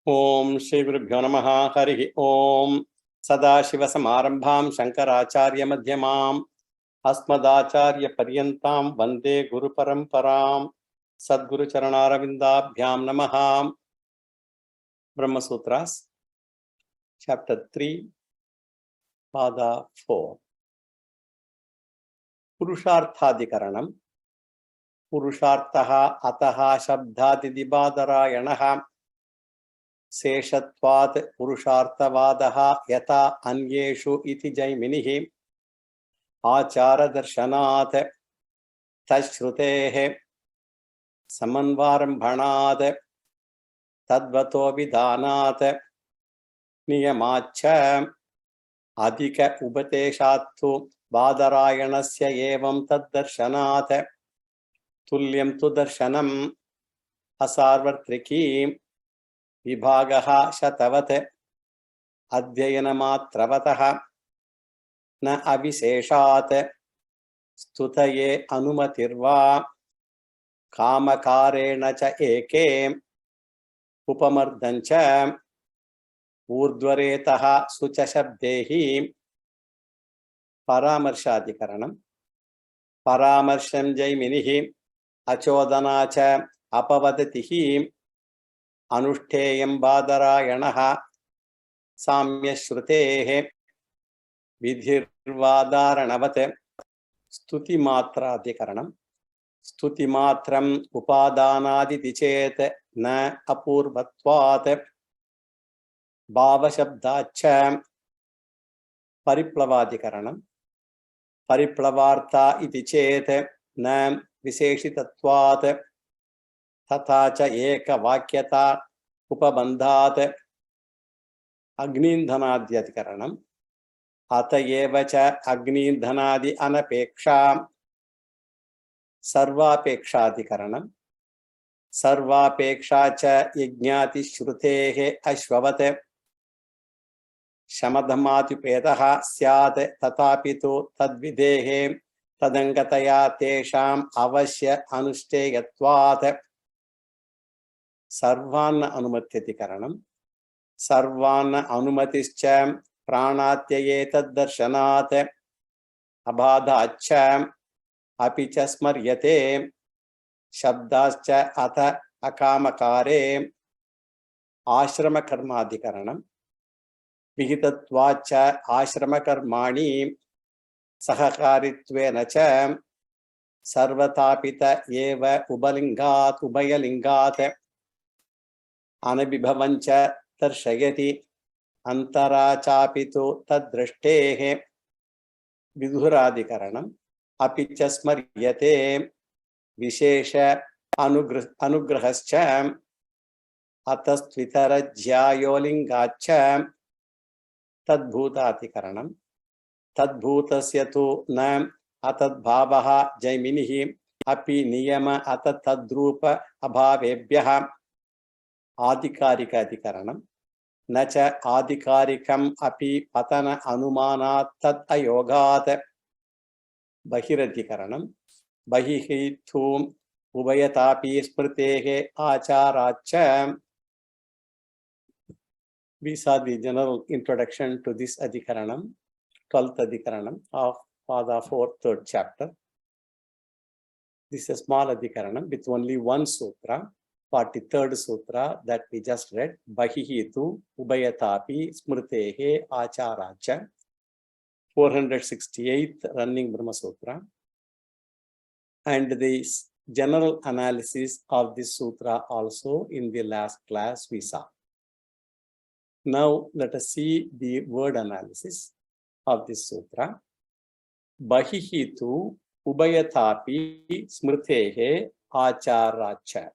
ओम श्री गुरुभ्यो नमः। हरि ओम। सदाशिवसमारंभां शंकराचार्य मध्यमाम् अस्मदाचार्य पर्यन्तां वंदे गुरुपरंपरां। सद्गुरु चरणारविंदाभ्यां नमः। ब्रह्म सूत्रास चैप्टर 3 पादा 4 पुरुषार्थाधिकरणं। पुरुषार्थः अतः शब्दादिदिबादरायणः शेषत्वात् पुरुषार्थवादः यथा अन्येषु इति जैमिनिः आचारदर्शनात् तच्छ्रुतेः समन्वारम्भणात् तद्वतो विधानात् नियमाच्च अधिक उपदेशात्तु बादरायणस्य एवं तद्दर्शनात् तुल्यं तु दर्शनम् असार्वत्रिकी विभागः शतवत् अध्ययनमात्रवतः न अविशेषात् स्तुतये अनुमतिर्वा कामकारेण च एके उपमर्दञ्च ऊर्ध्वरेतः सुच शब्दैः। परामर्शाधिकरणं। परामर्शं जैमिनिः अचोदना च अपवदतिः अनुष्ठेयं बादरायणः साम्यश्रुतेः विधिर्वादारणवत्। स्तुतिमात्राधिकरणं। स्तुतिमात्रम् उपादानादिति चेत् न अपूर्वत्वात् भावशब्दाच्च। परिप्लवाधिकरणं। परिप्लवार्था इति चेत् न विशेषितत्वात् तथा च एकवाक्यता उपबन्धात्। अग्निन्धनाद्यधिकरणम्। अत एव च अग्निन्धनादि अनपेक्षा सर्वापेक्षाधिकरणम्। सर्वापेक्षा च यज्ञातिश्रुतेः अश्ववत् शमधमात्युपेतः स्यात् तथापि तु तद्विधेः तदङ्गतया तेषाम् अवश्य अनुष्ठेयत्वात्। सर्वान्न अनुमत्यधिकरणं। सर्वान्न अनुमतिश्च प्राणात्यये तद्दर्शनात् अबाधाच्च अपि च स्मर्यते शब्दाश्च अथ अकामकारे। आश्रमकर्माधिकरणं। विहितत्वाच्च आश्रमकर्माणि सहकारित्वेन च सर्वथापित एव उभयलिङ्गात् अनभिभवञ्च दर्शयति अन्तरा चापि तु तद्दृष्टेः। विधुराधिकरणम्। अपि च स्मर्यते विशेष अनुग्रहश्च अतस्त्वितरज्यायोलिङ्गाच्च। तद्भूताधिकरणम्। तद्भूतस्य तु न अतद्भावः जैमिनिः अपि नियम अत तद्रूप अभावेभ्यः। आधिकारिकाधिकरणं। न च आधिकारिकम् अपि पतन अनुमानात् तद् अयोगात्। बहिरधिकरणं। बहिः तु उभयतापि स्मृतेः आचाराच्च। We saw the general introduction to this adhikaranam, 12th adhikaranam of Pada 4, 3rd chapter. This is a small adhikaranam with only one sutra, 43rd sutra that we just read. Bahihi tu ubayatapi smritehe acharacha. 468th running Brahma Sutra. And the general analysis of this sutra also in the last class we saw. Now let us see the word analysis of this sutra. Bahihi tu ubayatapi smritehe acharacha.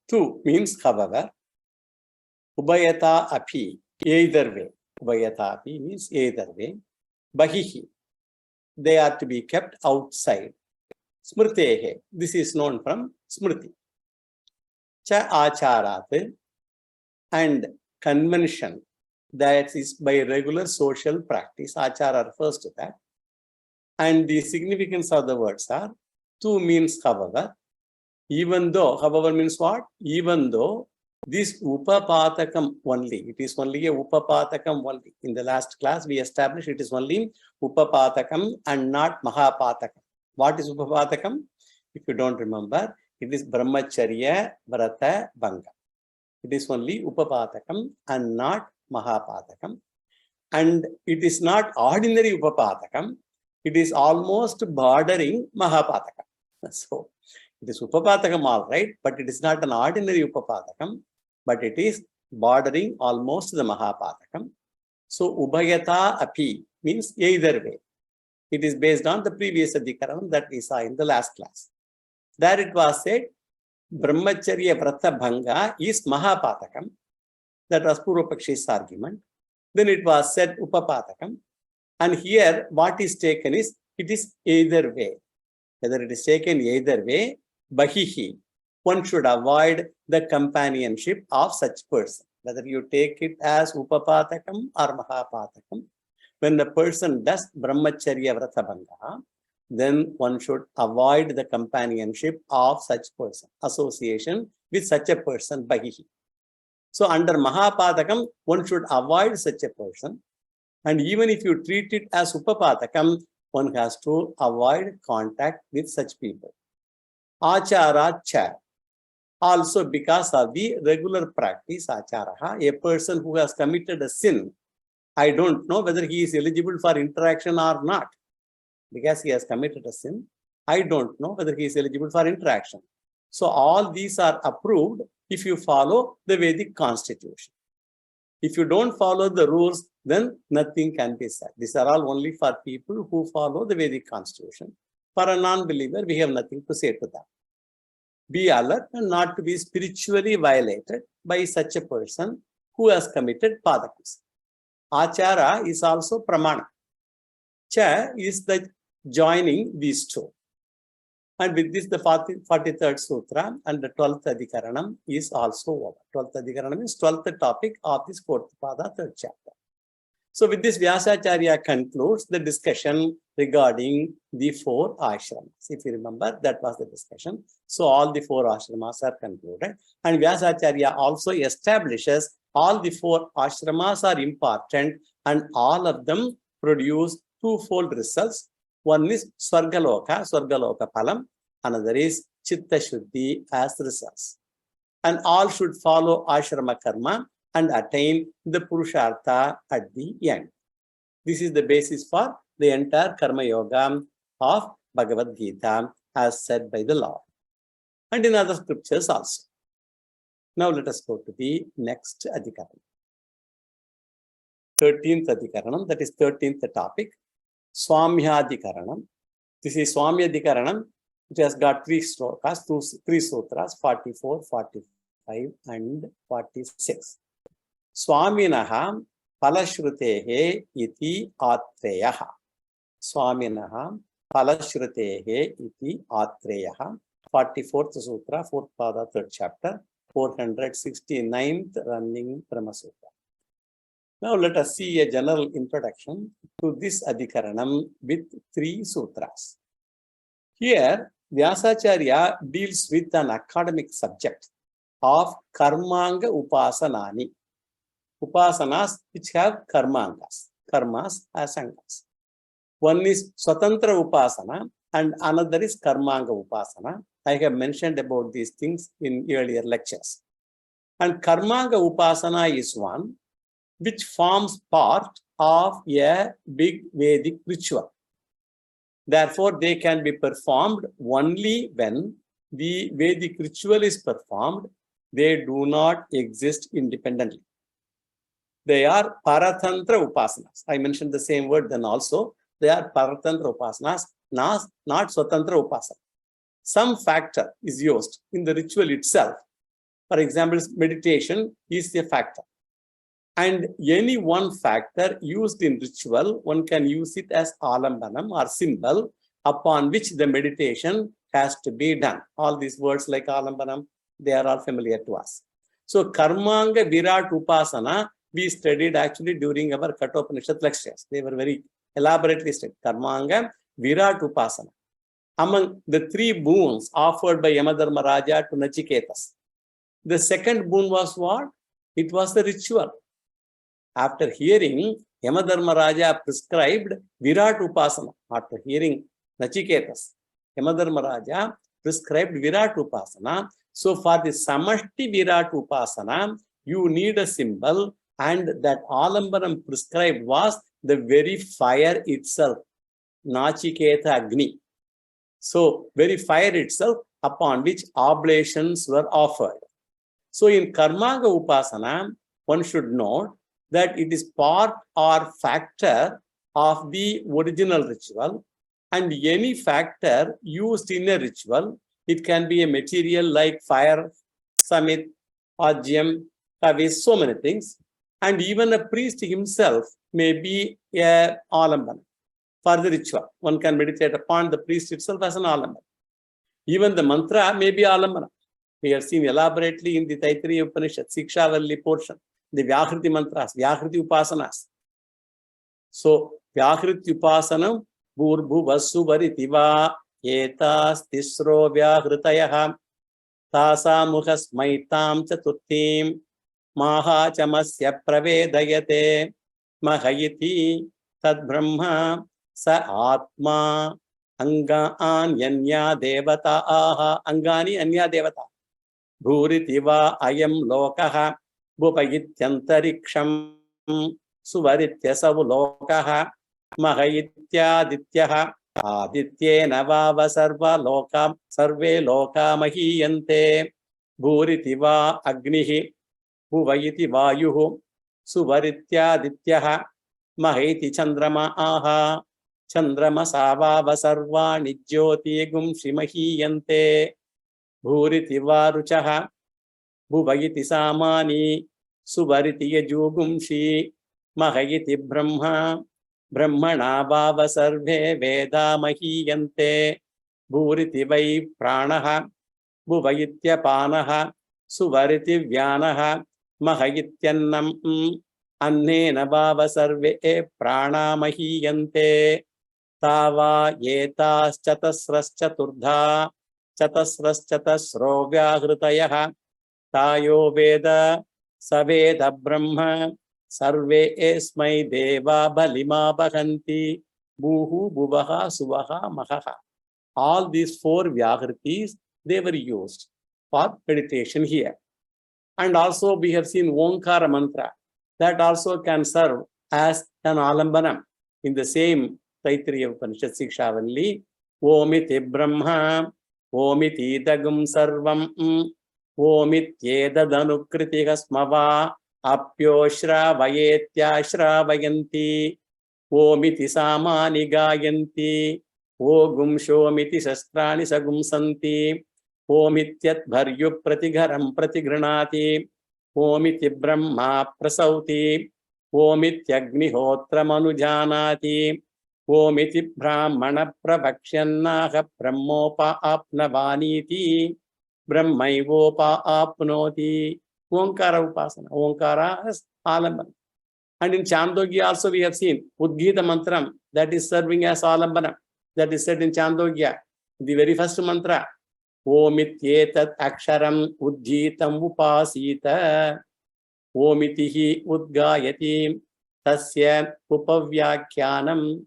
Tu means however. Ubayata api, either way. Ubayata api means either way. Bahihi, they are to be kept outside. Smritehe, this is known from smriti. Cha acharat, and convention, that is by regular social practice. Achara refers to that. And the significance of the words are, tu means however, Even though, however, means what? Even though this upapatakam only, it is only a upapatakam only. In the last class, we established it is only upapatakam and not mahapatakam. What is upapatakam? If you don't remember, it is brahmacharya vrata bhanga. It is only upapatakam and not mahapatakam. And it is not ordinary upapatakam. It is almost bordering mahapatakam. So, it is upapatakam all right, but it is not an ordinary upapatakam, but it is bordering almost the mahapatakam. So, ubhayata api means either way. It is based on the previous adhikaranam that we saw in the last class. There it was said, brahmacharya vrata bhanga is mahapatakam. That was Purvapakshi's argument. Then it was said upapatakam. And here what is taken is, it is either way. Whether it is taken either way, bahihi, one should avoid the companionship of such person. Whether you take it as upapatakam or mahapatakam, when the person does brahmacharya vrata bhanga, then one should avoid the companionship of such person, association with such a person, bahihi. So under mahapatakam, one should avoid such a person. And even if you treat it as upapatakam, one has to avoid contact with such people. Achara cha. Also because of the regular practice, acharaha, a person who has committed a sin, I don't know whether he is eligible for interaction or not. Because he has committed a sin, I don't know whether he is eligible for interaction. So all these are approved if you follow the Vedic constitution. If you don't follow the rules, then nothing can be said. These are all only for people who follow the Vedic constitution. For a non-believer, we have nothing to say to them. Be alert and not to be spiritually violated by such a person who has committed padakams. Achara is also pramana. Cha is the joining these two. And with this, the 43rd Sutra and the 12th Adhikaranam is also over. 12th Adhikaranam is 12th topic of this 4th Pada, 3rd chapter. So with this, Vyasacharya concludes the discussion regarding the 4 ashramas. If you remember, that was the discussion. So all the 4 ashramas are concluded. And Vyasacharya also establishes all the 4 ashramas are important and all of them produce twofold results. One is Swargaloka Palam. Another is Chitta Shuddhi as results. And all should follow ashrama karma and attain the Purushartha at the end. This is the basis for the entire Karma Yoga of Bhagavad Gita as said by the Lord. And in other scriptures also. Now let us go to the next Adhikaranam. 13th Adhikaranam, that is 13th topic. Swamyadhikaranam. This is Swamyadhikaranam. It has got 3 slokas, 3 sutras, 44, 45 and 46. Swaminaha palashrutehe iti atreyaha. Swaminaha palashrutehe iti atreyaha. 44th sutra, 4th pada, 3rd chapter, 469th running Brahma Sutra. Now let us see a general introduction to this Adhikaranam with 3 sutras. Here, Vyasacharya deals with an academic subject of Karmanga Upasanani. Upasanas which have Karmangas. Karmas as Angas. One is Swatantra Upasana and another is Karmanga Upasana. I have mentioned about these things in earlier lectures. And Karmanga Upasana is one which forms part of a big Vedic ritual. Therefore, they can be performed only when the Vedic ritual is performed. They do not exist independently. They are Paratantra Upasanas. I mentioned the same word then also. They are Paratantra Upasanas, not Swatantra Upasana. Some factor is used in the ritual itself. For example, meditation is a factor. And any one factor used in ritual, one can use it as alambanam or symbol upon which the meditation has to be done. All these words like alambanam, they are all familiar to us. So Karmanga Virat Upasana, we studied actually during our Kathopanishad lectures. They were very elaborately studied. Karmanga Virat Upasana. among the 3 boons offered by Yamadharmaraja to Nachiketas. The second boon was what? It was the ritual. After hearing, Yamadharmaraja prescribed Virat Upasana. After hearing Nachiketas, Yamadharmaraja prescribed Virat Upasana. So for the Samashti Virat Upasana, you need a symbol, and that Alambanam prescribed was the very fire itself, Nachiketa Agni. So, very fire itself upon which oblations were offered. So, in Karmanga Upasana, one should note that it is part or factor of the original ritual, and any factor used in a ritual, it can be a material like fire, samit, ajyam, kavis, so many things, and even a priest himself may be a alambana for the ritual. One can meditate upon the priest itself as an alambana. Even the mantra may be alambana. We have seen elaborately in the Taittiriya Upanishad, Sikshavalli portion, the Vyakriti mantras, Vyakriti upasanas. So, Vyakriti upasanam, Bhurbhuvasu varitiva, Etas tisro Vyakritayah, Tasa mukhas maitam chaturtim, Maha chamasya pravedayate, Mahayiti tad brahma sa atma, Anganyanya devata aha, Angani anya devata. Bhuritiva ayam lokaha, Bhupayityantariksam, Suvarityasavu lokaha, Mahayityadityaha, Adityena vava sarva lokam, Sarve loka mahiyante, Bhuritiva agnihi, Bhuvayiti vayuhu, Suvarityadityaha, Mahiti chandrama aha, Chandrama savava sarva nijyoti gumshi mahiyante, Bhuriti varuchaha, Bhuvayiti samani, Suvariti yajugumshi, Mahayiti brahma, Brahmana vava sarve veda mahiyante, Bhuriti vai pranaha, Bhuvayitya panaha, Suvariti vyanaha, Mahayityannam, Annena vava sarve prana mahiyante, Tava yetas chatasraschaturdha, Chatasraschatasro vyahritayah, Tayo veda, Saveda brahma, Sarve esmai deva balima bhaganti, Bhuhu, Bhuvaha, Suvaha, Mahaha. All these 4 Vyahritis, they were used for meditation here. And also we have seen Onkara mantra, that also can serve as an alambanam. In the same Taittiriya Upanishad Sikshavalli, Omiti Brahma, Omiti Dagum Sarvam, Omityedadanukritiga smava, Apyoshra Vayetya Shravayante, Omiti Samani Gayanti, Ogum Shomiti Shastrani Sagumsanti, Omityat Bharyu Pratigharam Pratigranati, Omiti Brahma Prasauti, Omityagnihotra Manujanati, Omiti Brahmana Pravakshannaha Brahmopa Apnavaniti, Brahmaivopa Apnoti. Onkara Upasana. Onkara is Alambana. And in Chandogya also we have seen Udgita Mantram, that is serving as Alambana. That is said in Chandogya. The very first mantra, Omityetat Aksharam Udgitam Upasita, Omitihi Udgayati Tasya Upavyakyanam.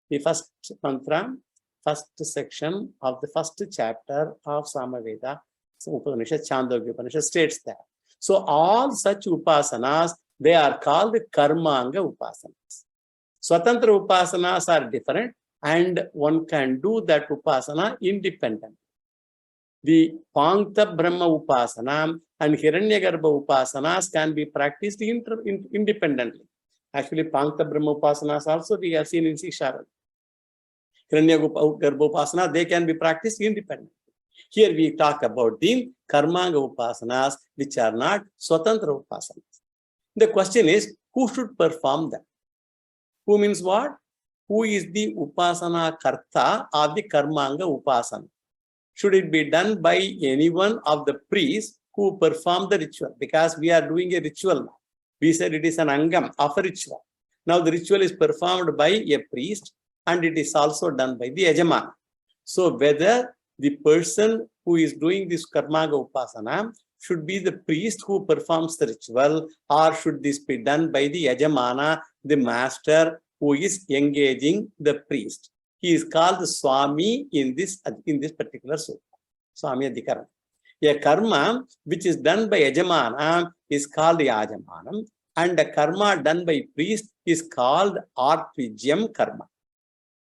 The first mantra, first section of the first chapter of Samaveda, Upanishad, Chandogya Upanishad states that. So all such upasanas, they are called karmanga upasanas. Swatantra upasanas are different, and one can do that upasana independently. The Pankta Brahma upasana and Hiranyagarbha upasanas can be practiced independently. Actually, Pankta Brahma upasanas also we have seen in Sikshavalli. Hiranyagarbha upasana, they can be practiced independently. Here we talk about the Karmanga upasanas, which are not Swatantra upasanas. The question is, who should perform them? Who means what? Who is the upasana karta of the Karmanga upasana? Should it be done by anyone of the priests who perform the ritual? Because we are doing a ritual now. We said it is an angam of a ritual. Now the ritual is performed by a priest, and it is also done by the Yajamana. So whether the person who is doing this Karmanga Upasana should be the priest who performs the ritual, or should this be done by the Yajamana, the master who is engaging the priest. He is called the Swami in this particular sutra. Swami Adhikaram. A karma which is done by Yajamana is called Yajamanam, and a karma done by priest is called Artvijyam karma.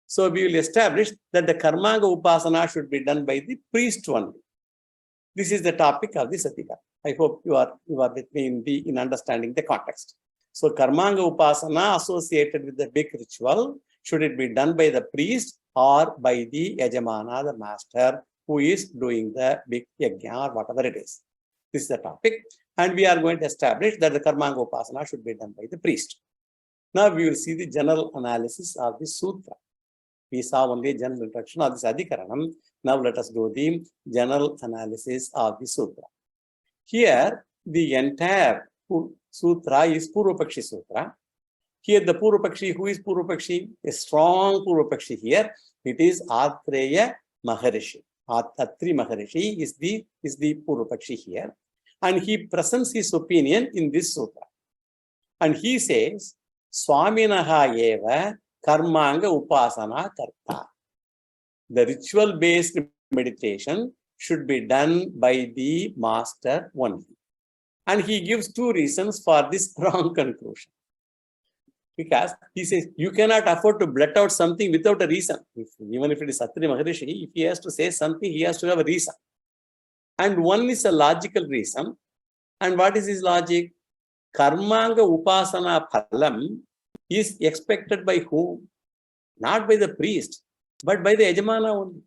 So we will establish that the Karmanga Upasana should be done by the priest only. This is the topic of the Satika. I hope you are with me in understanding the context. So Karmanga Upasana associated with the big ritual, should it be done by the priest or by the Yajamana, the master, who is doing the big yajna or whatever it is. This is the topic. And we are going to establish that the Karmanga Upasana should be done by the priest. Now we will see the general analysis of the sutra. We saw only a general introduction of this Adhikaranam. Now let us do the general analysis of the sutra. Here, the entire sutra is Purvapakshi Sutra. Here, the Purvapakshi, who is Purvapakshi? A strong Purvapakshi here. It is Atreya Maharishi. Atri Maharishi is the Purvapakshi here. And he presents his opinion in this sutra. And he says, Swaminaha eva Karmanga Upasana Karta. The ritual-based meditation should be done by the master only. And he gives two reasons for this wrong conclusion. Because he says, you cannot afford to blurt out something without a reason. Even if it is Atri Maharishi, if he has to say something, he has to have a reason. And one is a logical reason. And what is his logic? Karmanga Upasana Phalam is expected by whom? Not by the priest, but by the Yajamana only.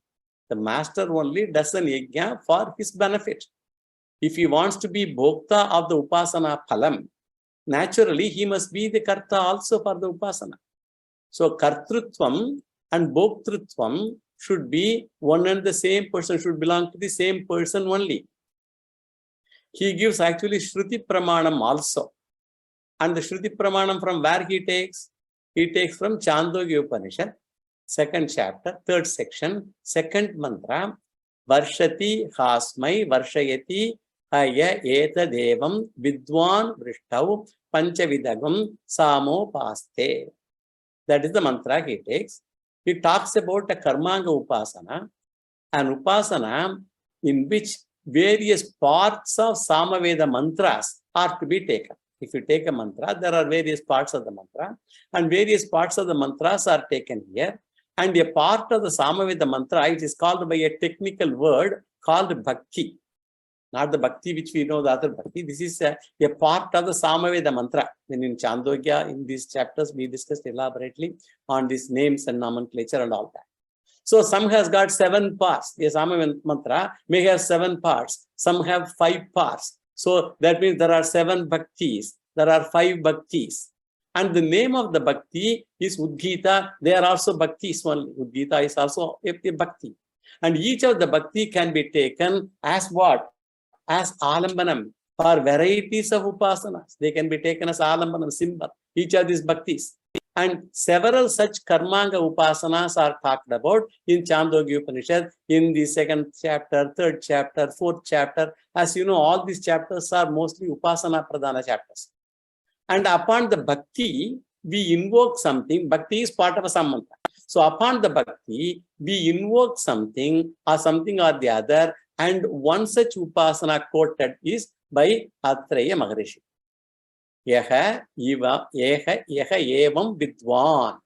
The master only does an yajna for his benefit. If he wants to be Bhokta of the Upasana Phalam, naturally he must be the Karta also for the Upasana. So Kartrutvam and Bhoktrutvam should be one and the same person, should belong to the same person only. He gives actually Shruti Pramanam also. And the Shruti Pramanam from where he takes? He takes from Chandogya Upanishad, 2nd chapter, 3rd section, 2nd mantra, Varshati Hasmai Varshayati Haya Eta Devam Vidwan Vrishtav Panchavidagam Samo Paste. That is the mantra he takes. He talks about a Karmanga Upasana, an Upasana in which various parts of Samaveda mantras are to be taken. If you take a mantra, there are various parts of the mantra, and various parts of the mantras are taken here. And a part of the Samaveda mantra, it is called by a technical word called Bhakti. Not the Bhakti which we know, the other Bhakti. This is a part of the Samaveda mantra. Then in Chandogya, in these chapters, we discussed elaborately on these names and nomenclature and all that. So some has got 7 parts. A Samaveda mantra may have 7 parts. Some have 5 parts. So that means there are 7 bhaktis. There are 5 bhaktis. And the name of the bhakti is Udgita. They are also bhaktis only. Udgita is also a bhakti. And each of the bhakti can be taken as what? As alambanam for varieties of upasanas. They can be taken as alambanam, symbol. Each of these bhaktis. And several such Karmanga Upasanas are talked about in Chandogya Upanishad, in the 2nd chapter, 3rd chapter, 4th chapter. As you know, all these chapters are mostly Upasana Pradhana chapters. And upon the Bhakti, we invoke something. Bhakti is part of a Sammantra. So upon the Bhakti, we invoke something or the other. And one such Upasana quoted is by Atreya Maharishi. Yaha evam vidwan.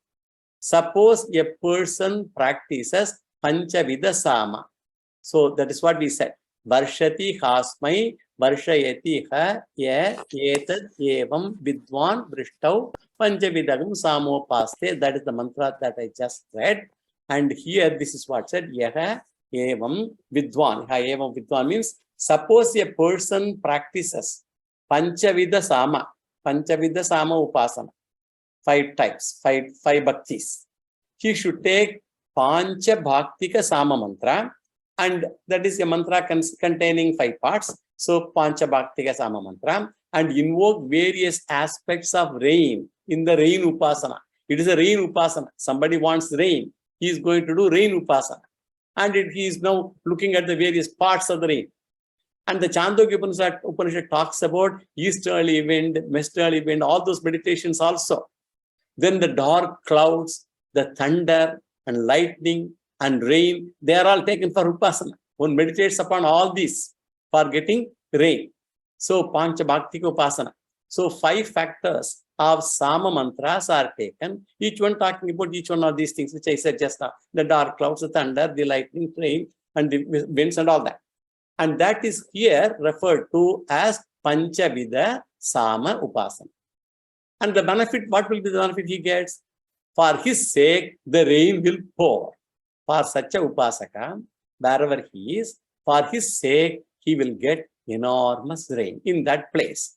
Suppose a person practices Panchavida Sama. So that is what we said. Varshati Hasmai Varshayati Ha Etad Evam Vidwan Vrishtav Panchavidagam Samo Paste. That is the mantra that I just read. And here this is what said. Yaha evam vidwan. Evam vidwan means suppose a person practices Panchavida Sama. Panchavida Sama Upasana. 5 types, 5 bhaktis. He should take Pancha Bhaktika Sama mantra, and that is a mantra containing 5 parts. So Pancha Bhaktika Sama mantra, and invoke various aspects of rain in the rain Upasana. It is a rain Upasana. Somebody wants rain. He is going to do rain Upasana. And he is now looking at the various parts of the rain. And the Chandogya Upanishad talks about easterly wind, westerly wind, all those meditations also. Then the dark clouds, the thunder and lightning and rain, they are all taken for upasana. One meditates upon all these for getting rain. So Pancha Bhaktika Upasana. So 5 factors of Sama mantras are taken, each one talking about each one of these things, which I said just now. The dark clouds, the thunder, the lightning, rain, and the winds and all that. And that is here referred to as Panchavida Sama Upasana. And the benefit, what will be the benefit he gets? For his sake, the rain will pour. For such a Upasaka, wherever he is, for his sake, he will get enormous rain in that place.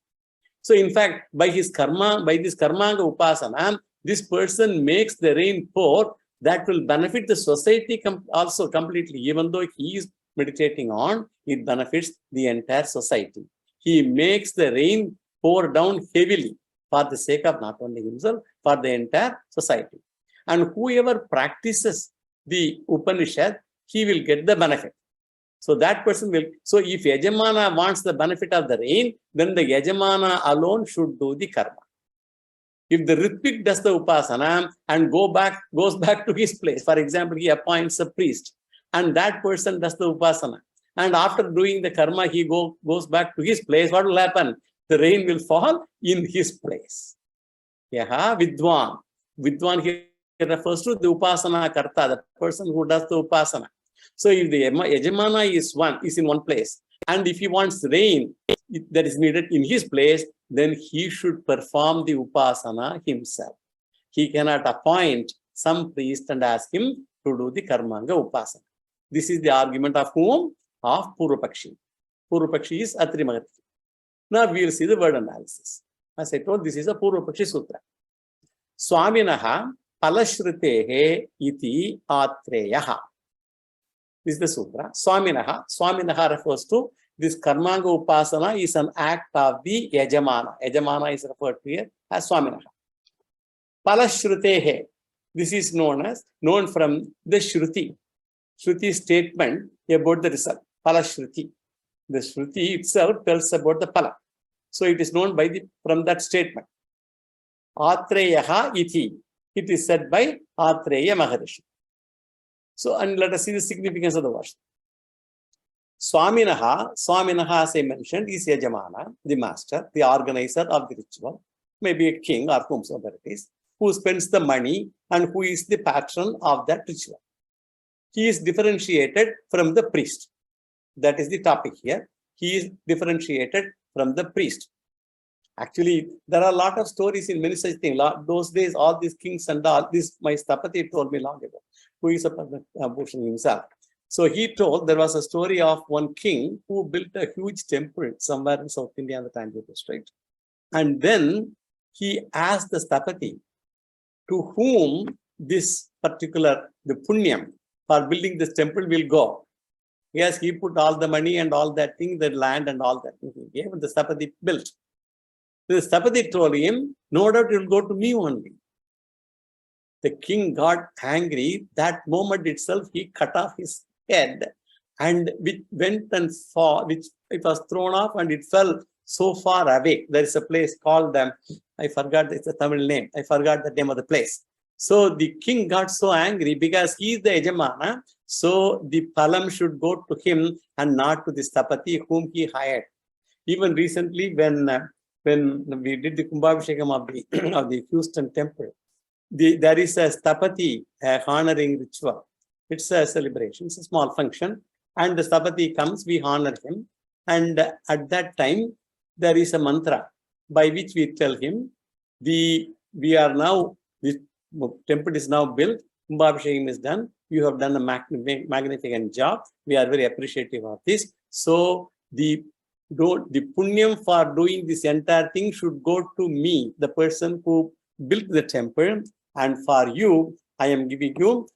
So in fact, by his karma, by this Karmanga Upasana, this person makes the rain pour. That will benefit the society also completely. Even though he is meditating on, it benefits the entire society. He makes the rain pour down heavily for the sake of not only himself, for the entire society. And whoever practices the Upanishad, he will get the benefit. So that person will, so if Yajamana wants the benefit of the rain, then the Yajamana alone should do the karma. If the Ritvik does the Upasana and goes back to his place, for example, he appoints a priest, and that person does the Upasana, and after doing the karma, he goes back to his place, what will happen? The rain will fall in his place. Yaha Vidwan. Vidwan here refers to the Upasana Karta, the person who does the Upasana. So if the Yajamana is in one place, and if he wants rain that is needed in his place, then he should perform the Upasana himself. He cannot appoint some priest and ask him to do the Karmanga Upasana. This is the argument of whom? Of Purvapakshi. Purvapakshi is Atri Mahatri. Now we will see the word analysis. As I told, this is a Purvapakshi Sutra. Swaminaha Palashrutehe iti Atreyaha. This is the sutra. Swaminaha. Swaminaha refers to this Karmanga Upasana is an act of the Yajamana. Yajamana is referred to here as Swaminaha. Palashrutehe. This is known from the Shruti. Shruti statement about the result. Palashruti. The Shruti itself tells about the Pala. So it is known from that statement. Atreyaha iti. It is said by Atreya Maharishi. So, and let us see the significance of the verse. Swaminaha, as I mentioned, is Yajamana, the master, the organizer of the ritual, maybe a king or whomsoever it is, who spends the money and who is the patron of that ritual. He is differentiated from the priest. That is the topic here. He is differentiated from the priest. Actually, there are a lot of stories in many such things. Those days, all these kings and all this, my Stapati told me long ago, who is a Bhushan himself. So he told there was a story of one king who built a huge temple somewhere in South India in the Tanjore district. And then he asked the Stapati to whom this particular, the Punyam for building this temple will go. Yes, he put all the money and all that thing, the land and all that. He gave, and the Stapati built. The Stapati told him, no doubt it will go to me only. The king got angry. That moment itself, he cut off his head and which went and fall, which it was thrown off and it fell so far away. There is a place called, I forgot, it's a Tamil name. I forgot the name of the place. So the king got so angry because he is the Yajamana. So the Palam should go to him and not to the Stapati whom he hired. Even recently, when we did the Kumbhabhishekam of the Houston temple, there is a Stapati honoring ritual. It's a celebration, it's a small function. And the Stapati comes, we honor him. And at that time, there is a mantra by which we tell him, this temple is now built, Kumbhabhishekam is done, you have done a magnificent job. We are very appreciative of this. So the punyam for doing this entire thing should go to me, the person who built the temple, and for you, I am giving you,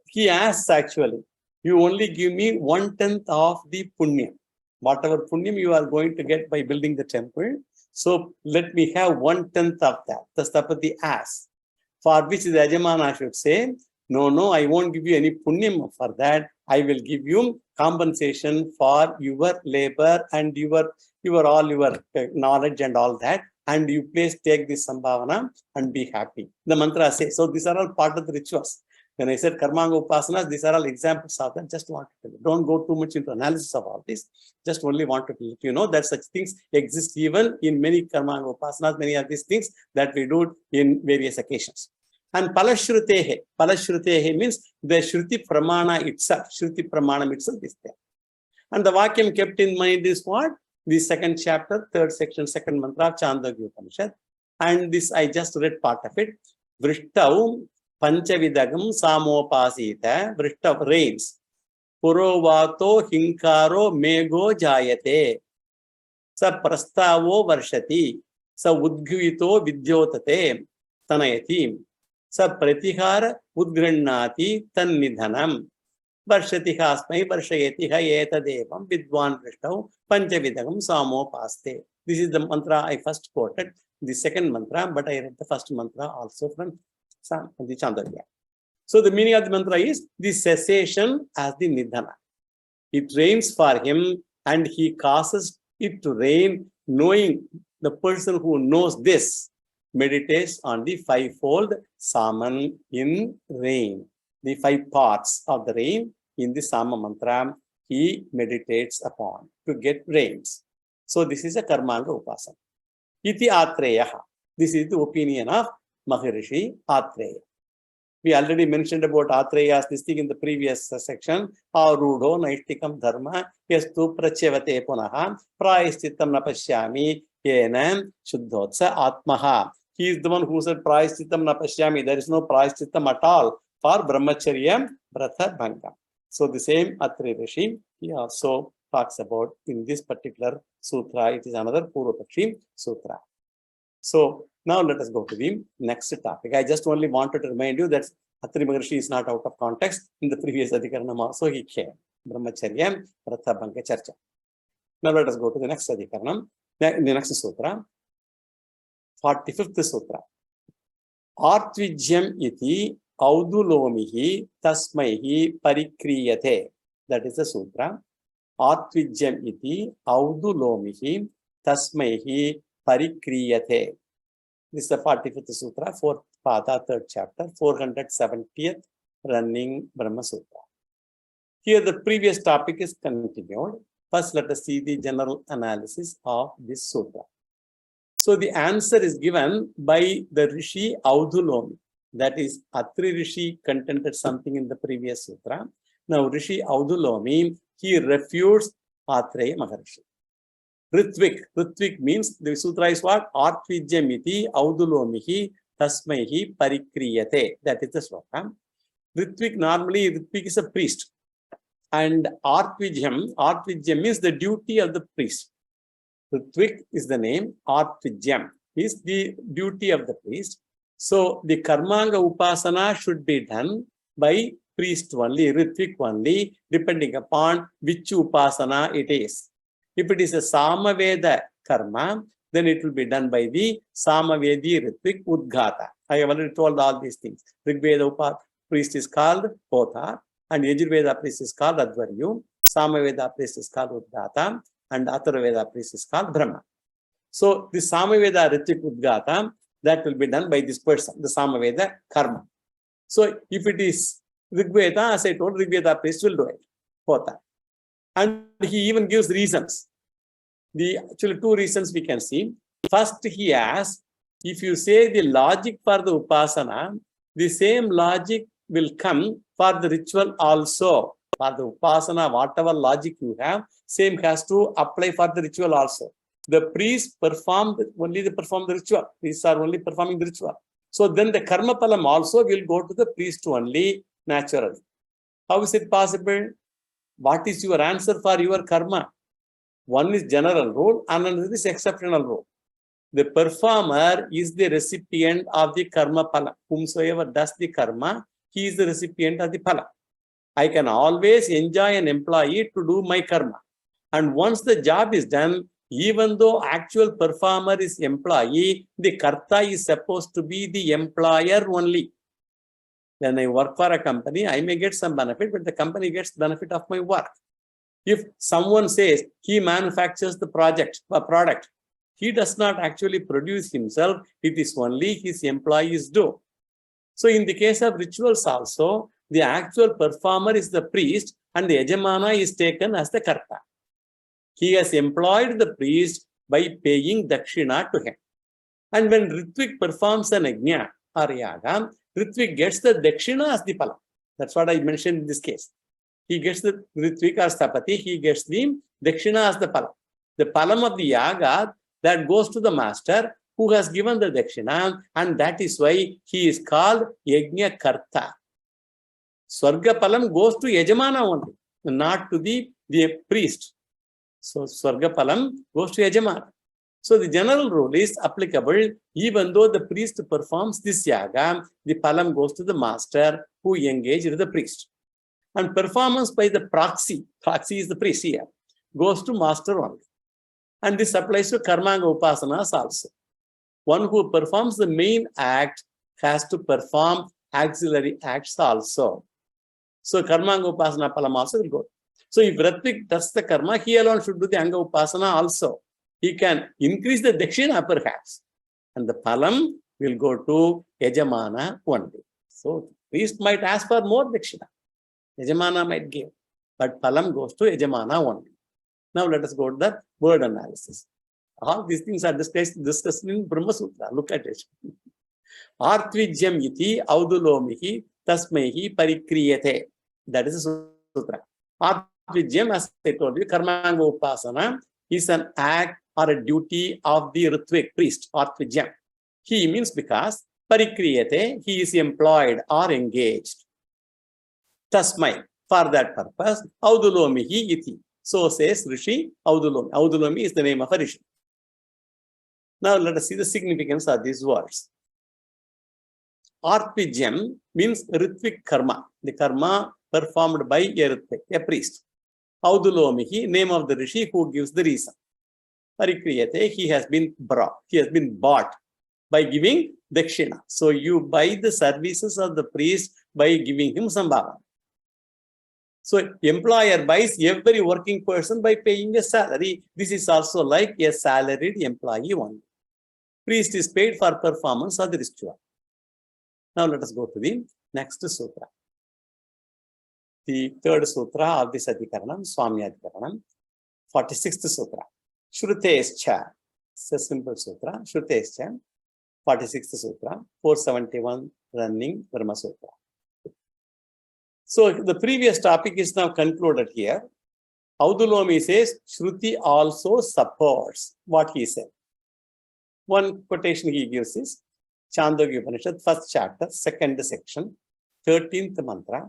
he asks actually, you only give me 1/10 of the punyam. Whatever punyam you are going to get by building the temple, so let me have 1/10 of that. The Stapati asks, for which the Yajamana should say, no, I won't give you any punyam for that. I will give you compensation for your labor and your knowledge and all that. And you please take this sambhavana and be happy. The mantra says. So these are all part of the rituals. When I said karmanga upasanas, these are all examples of them. Just want to tell you. Don't go too much into analysis of all this. Just only want to let you know that such things exist even in many karmanga upasanas, many of these things that we do in various occasions. And palashrutehe means the Shruti Pramana itself. Shruti Pramanam itself is there. And the Vakyam kept in mind is what? The second chapter, third section, second mantra of Chandogya Upanishad. And this, I just read part of it. Vrishtau Panchavidagam Samopasita. Vrishtau rains. Purovato Hinkaro Mego Jayate. Sa Prastavo Varshati. Sa Udgvito Vidyotate. Tanayati. Sa Pratihara Udgrannati Tannidhanam. Varshatiha asmai varshayatiha etadevam vidwan vishtau panchavidagam samopaste. This is the mantra I first quoted, the second mantra, but I read the first mantra also from the Chandogya. So the meaning of the mantra is the cessation as the nidhana. It rains for him and he causes it to rain, knowing the person who knows this meditates on the fivefold saman in rain. The 5 parts of the rain in the Sama mantra he meditates upon to get rains. So this is a Karmanga Upasana. Iti Atreyaha. This is the opinion of Maharishi Atreya. We already mentioned about Atreya's this thing in the previous section. Arudo Naishtikam Dharma Yastu Prachevate Punaha Prayashchitam Napashyami Yenam Shuddhotsa Atmaha. He is the one who said Prayashchitam Napashyami. There is no Prayashchitam at all for Brahmacharya Bratha Bhanga. So the same Atri Rishi, he also talks about in this particular sutra. It is another Purvapakshi sutra. So now let us go to the next topic. I just only wanted to remind you that Atri Maharishi is not out of context. In the previous Adhikaranam also he came. Brahmacharya Bratha Bhanga Charcha. Now let us go to the next Adhikaranam, the next sutra. 45th sutra. Artvijyam iti Audulomihi tasmaihi parikriyate. That is the sutra. Artvijyam iti Audulomihi tasmaihi parikriyate. This is the 45th sutra, 4th pada, 3rd chapter, 470th running Brahma Sutra. Here the previous topic is continued. First let us see the general analysis of this sutra. So the answer is given by the Rishi Audulomi. That is, Atri Rishi contended something in the previous sutra. Now Rishi Audulomi, he refutes Atreya Maharishi. Ritvik means the sutra is what? Artvijyamiti Audulomihi Tasmaihi Parikriyate. That is the sloka. Normally Ritvik is a priest. And Artvijyam means the duty of the priest. Ritvik is the name, Artvijyam is the duty of the priest. So the Karmanga Upasana should be done by priest only, Ritvik only, depending upon which Upasana it is. If it is a Samaveda Karma, then it will be done by the Samavedi Ritvik Udghata. I have already told all these things. Rigveda priest is called Pothar, and Yajurveda priest is called Advaryu, Samaveda priest is called Udghata, and Atharvaveda priest is called Brahma. So the Samaveda Ritvik Udghata, that will be done by this person, the Samaveda Karma. So if it is Rigveda, as I told, Rigveda priest will do it. Pothar. And he even gives reasons. Actually 2 reasons we can see. First, he asks, if you say the logic for the Upasana, the same logic will come for the ritual also. For the Upasana, whatever logic you have, same has to apply for the ritual also. The priests perform the ritual. Priests are only performing the ritual. So then the karma palam also will go to the priest only naturally. How is it possible? What is your answer for your karma? One is general rule and another is exceptional rule. The performer is the recipient of the karma pala. Whomsoever does the karma, he is the recipient of the pala. I can always enjoy an employee to do my karma. And once the job is done, even though actual performer is employee, the karta is supposed to be the employer only. When I work for a company, I may get some benefit, but the company gets benefit of my work. If someone says he manufactures the product, he does not actually produce himself, it is only his employees do. So in the case of rituals also, the actual performer is the priest and the yajamana is taken as the karta. He has employed the priest by paying dakshina to him. And when Ritvik performs an yajna or yaga, Ritvik gets the dakshina as the palam. That's what I mentioned in this case. He gets the Ritvik or Stapati, he gets the dakshina as the palam. The palam of the yaga that goes to the master who has given the dakshina, and that is why he is called yajna karta. Swarga palam goes to yajamana only, not to the priest. So Swarga palam goes to yajamana. So the general rule is applicable even though the priest performs this yaga, the palam goes to the master who engaged the priest. And performance by the proxy is the priest here, goes to master only. And this applies to karmanga upasanas also. One who performs the main act has to perform auxiliary acts also. So karmanga upasana palam also will go. So if Ritvik does the karma, he alone should do the anga upasana also. He can increase the dakshina perhaps. And the palam will go to yajamana only. So priest might ask for more dakshina. Yajamana might give. But palam goes to yajamana only. Now let us go to the word analysis. All these things are discussed in Brahma Sutra. Look at it. Artvijyam iti audulomihi tasmehi parikriyate. That is a sutra. Artvijyam, as I told you, karmanga upasana is an act or a duty of the Ritvik priest, Artvijyam. He means because parikriyate, he is employed or engaged. Tasmai, for that purpose, audulomihi iti. So says Rishi Audulomi. Audulomi is the name of a Rishi. Now let us see the significance of these words. Artvijyam means Ritvik karma, the karma performed by a Ritvik, a priest. Audulomihi, name of the Rishi who gives the reason. Parikriyate, he has been bought by giving dakshina. So you buy the services of the priest by giving him sambhava. So employer buys every working person by paying a salary. This is also like a salaried employee only. Priest is paid for performance of the ritual. Now let us go to the next sutra. The third sutra of this adhikaranam, Swamyadhikaranam, 46th sutra. Shrutescha. It's a simple sutra. Shrutescha, 46th sutra, 471 running Brahma Sutra. So the previous topic is now concluded here. Audulomi says, Shruti also supports what he said. One quotation he gives is Chandogya Upanishad, first chapter, second section, 13th mantra.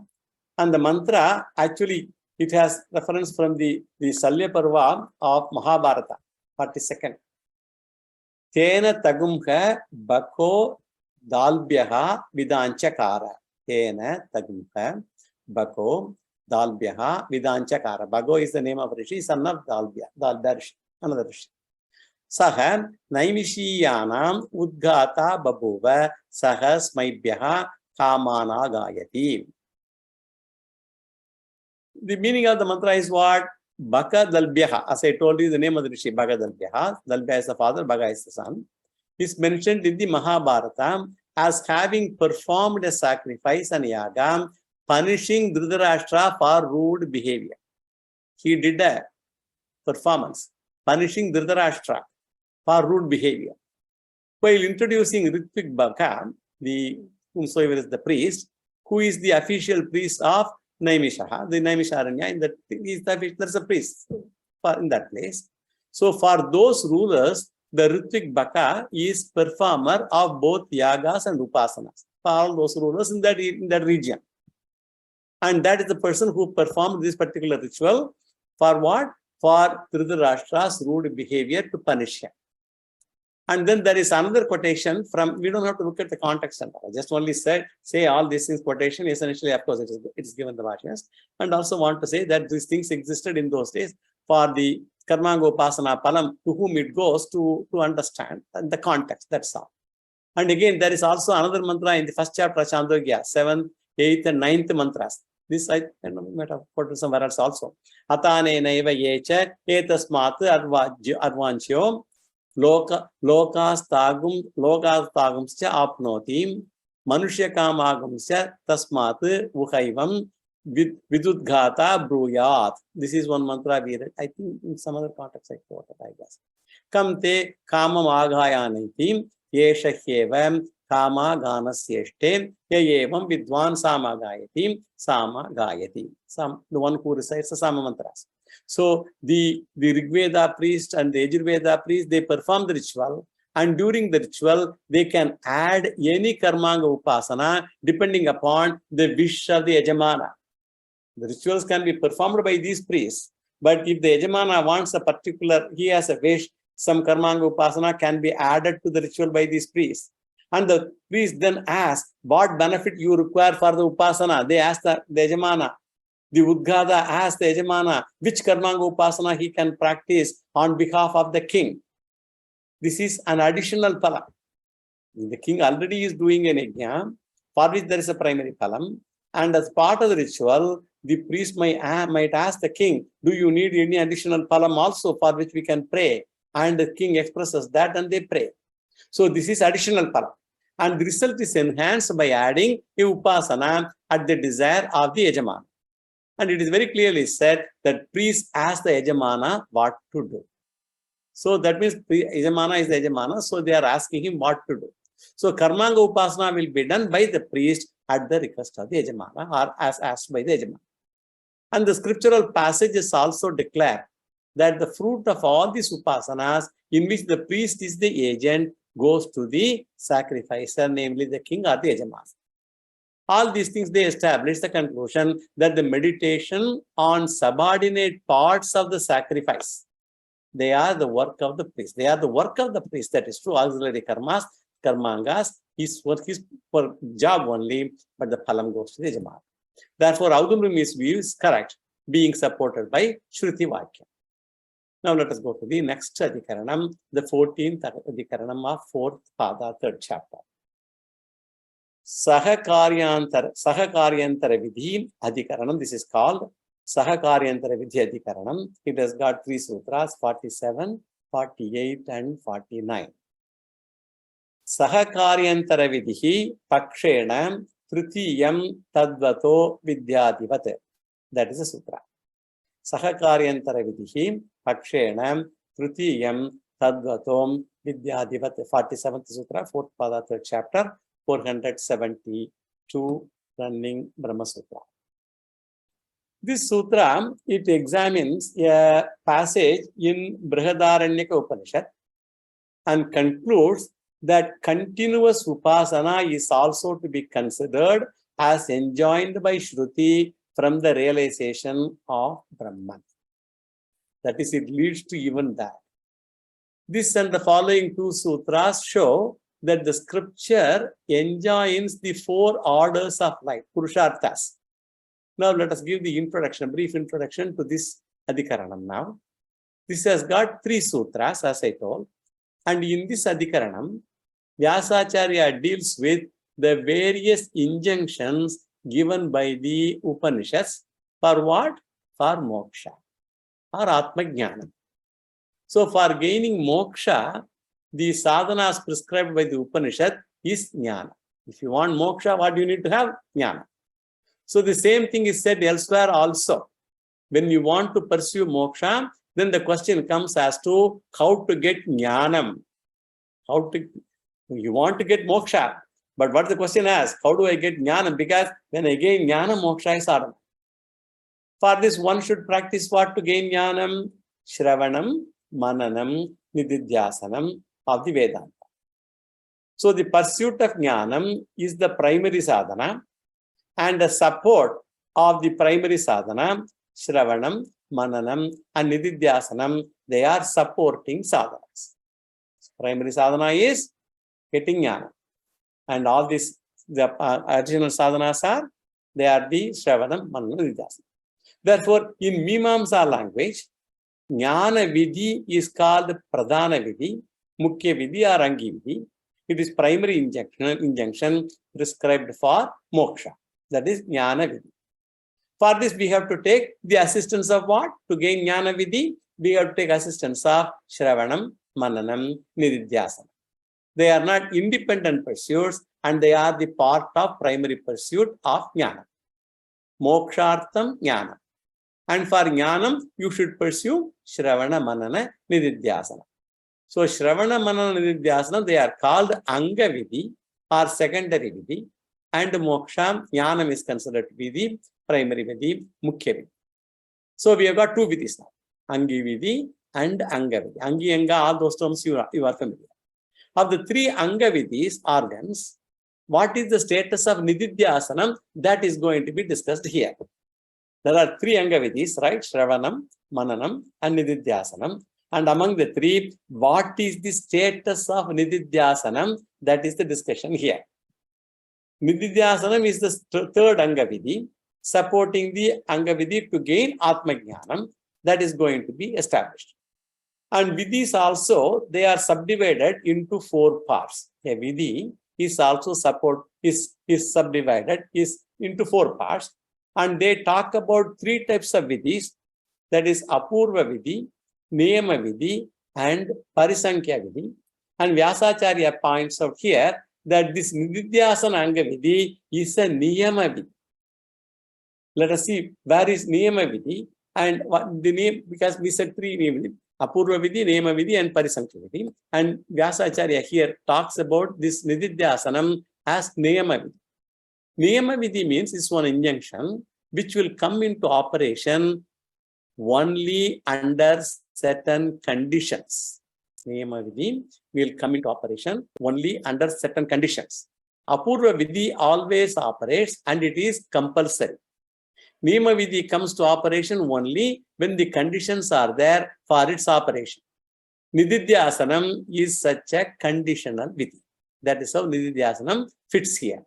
And the mantra, actually, it has reference from the Salya Parva of Mahabharata, 42nd. Tena tagumha bako dalbyaha vidanchakara. Tena tagumha bako dalbyaha vidanchakara. Bago is the name of Rishi, son of Dalbya Rishi, another Rishi. Saha naimishiyanam udgata babuva saha smaibhyaha kamana gayati. The meaning of the mantra is what? Baka Dalbyaha. As I told you, the name of the Rishi, Baka Dalbyaha. Dalbya is the father, Baka is the son. Is mentioned in the Mahabharata as having performed a sacrifice and yaga, punishing Dhritarashtra for rude behavior. He did a performance, punishing Dhritarashtra for rude behavior. While introducing Ritvik Baka, whomsoever is the priest, who is the official priest of Naimishaha, the Naimisharanya, there's a priest in that place. So for those rulers, the Ritvik Baka is performer of both yagas and upasanas. For all those rulers in that region. And that is the person who performed this particular ritual for what? For Dhritarashtra's rude behavior to punish him. And then there is another quotation from, we don't have to look at the context and all. I just only say all these things, quotation, essentially, of course, it is given the Bhashyas. And also want to say that these things existed in those days for the Karmanga Upasana Palam, to whom it goes to understand the context, that's all. And again, there is also another mantra in the first chapter of Chandogya, 7th, 8th and 9th mantras. This I might have quoted somewhere else also. Atane naiva yecha etasmat advanchyo lokas tagumscha apnotim manushya kamagumsya tasmat vuhaivam vidudghata bruyat. This is one mantra we read. I think in some other context I quoted, I guess. Kamte kamam aghayanaitim yesha hevam kama ganasyeshte yayevam vidwan sama gayatim sama gayati. The one who recites the sama mantras. So the Rigveda priest and the Yajurveda priest, they perform the ritual, and during the ritual they can add any karmanga upasana depending upon the wish of the Yajamana. The rituals can be performed by these priests, but if the Yajamana wants a particular, he has a wish, some karmanga upasana can be added to the ritual by these priests. And the priest then asks, what benefit you require for the upasana? They ask the Yajamana. The Udgada asks the Yajamana which karmanga upasana he can practice on behalf of the king. This is an additional phalam. The king already is doing an yajna, for which there is a primary phalam. And as part of the ritual, the priest might ask the king, do you need any additional phalam also for which we can pray? And the king expresses that and they pray. So this is additional phalam. And the result is enhanced by adding a upasana at the desire of the Yajamana. And it is very clearly said that priests ask the Yajamana what to do. So that means Yajamana is the Yajamana, so they are asking him what to do. So karmanga upasana will be done by the priest at the request of the Yajamana or as asked by the Yajamana. And the scriptural passages also declare that the fruit of all these upasanas in which the priest is the agent goes to the sacrificer, namely the king or the Yajamana. All these things, they establish the conclusion that the meditation on subordinate parts of the sacrifice, they are the work of the priest. They are the work of the priest. That is true. Auxiliary karmas, karmangas, his work is for job only, but the phalam goes to the Yajamana. Therefore, Audumrumi's view is correct, being supported by Shruti Vakya. Now let us go to the next Adhikaranam, the 14th Adhikaranam of 4th Pada, 3rd chapter. Sahakaryantara Vidhi Adhikaranam. This is called Sahakaryantara Vidhi Adhikaranam. It has got 3 sutras, 47, 48 and 49. Sahakaryantara Vidhi Pakshena Tritiyam Tadvato Vidyadivat. That is a sutra. Sahakaryantara Vidhi Pakshena Tritiyam Tadvatom Vidyadivat. 47th sutra, 4th Pada, 3rd chapter, 472 running Brahma Sutra. This sutra, it examines a passage in Brihadaranyaka Upanishad and concludes that continuous upasana is also to be considered as enjoined by Shruti from the realization of Brahman. That is, it leads to even that. This and the following 2 sutras show that the scripture enjoins the 4 orders of life, Purusharthas. Now let us give the introduction, brief introduction to this Adhikaranam now. This has got 3 sutras, as I told. And in this Adhikaranam, Vyasacharya deals with the various injunctions given by the Upanishads for what? For moksha or Atma Jnana. So for gaining moksha, the sadhanas prescribed by the Upanishad is jnana. If you want moksha, what do you need to have? Jnana. So the same thing is said elsewhere also. When you want to pursue moksha, then the question comes as to how to get jnanam. You want to get moksha, but what the question asks, how do I get jnanam? Because when I gain jnana, moksha is sadhana. For this, one should practice what to gain jnanam? Shravanam, mananam, nididhyasanam of the Vedanta. So the pursuit of jnanam is the primary sadhana, and the support of the primary sadhana, Shravanam, Mananam and Nididhyasanam, they are supporting sadhanas. Primary sadhana is getting jnana. And all these, the additional sadhanas are, they are the Shravanam, Mananam, Nididhyasanam. Therefore, in Mimamsa language, jnana vidhi is called Pradhana vidhi, Mukhya vidhi or Angi vidhi. It is primary injunction prescribed for moksha. That is Jnana Vidhi. For this, we have to take the assistance of what? To gain Jnana Vidhi, we have to take assistance of Shravanam, Mananam, Nididhyasana. They are not independent pursuits and they are the part of primary pursuit of Jnana. Mokshartham Jnana. And for Jnanam, you should pursue Shravana, Manana, Nididhyasana. So Shravana, Manana, Nididhyasana, they are called Anga Vidhi or secondary Vidhi, and Moksha, Jnanam is considered to be the primary Vidhi, Mukhya Vidhi. So we have got two Vidhis now, Angi Vidhi and Anga Vidhi. Angi, Anga, all those terms you are familiar. Of the three Anga Vidhis, organs, what is the status of Nididhyasanam? That is going to be discussed here. There are three Anga Vidhis, right? Shravanam, Mananam, and Nididhyasanam. And among the three, what is the status of Nididhyasanam? That is the discussion here. Nididhyasanam is the third Anga Vidhi, supporting the Anga Vidhi to gain Atma Jnanam. That is going to be established. And Vidhis also, they are subdivided into four parts. A Vidhi is also subdivided into four parts. And they talk about three types of Vidhis. That is Apurva Vidhi, Niyama Vidhi, and Parisankhya Vidhi. And Vyasacharya points out here that this Nididhyasana Anga Vidhi is a Niyama Vidhi. Let us see where is Niyama Vidhi and what the name, because we said three Niyama Vidhi. Apurva Vidhi, Niyama Vidhi, and Parisankhya Vidhi. And Vyasacharya here talks about this Nididhyasanam as Niyama Vidhi. Niyama Vidhi means it's one injunction which will come into operation only under certain conditions. Niyama Vidhi will come into operation only under certain conditions. Apurva Vidhi always operates and it is compulsory. Niyama Vidhi comes to operation only when the conditions are there for its operation. Nididhyasanam is such a conditional Vidhi. That is how Nididhyasanam fits here.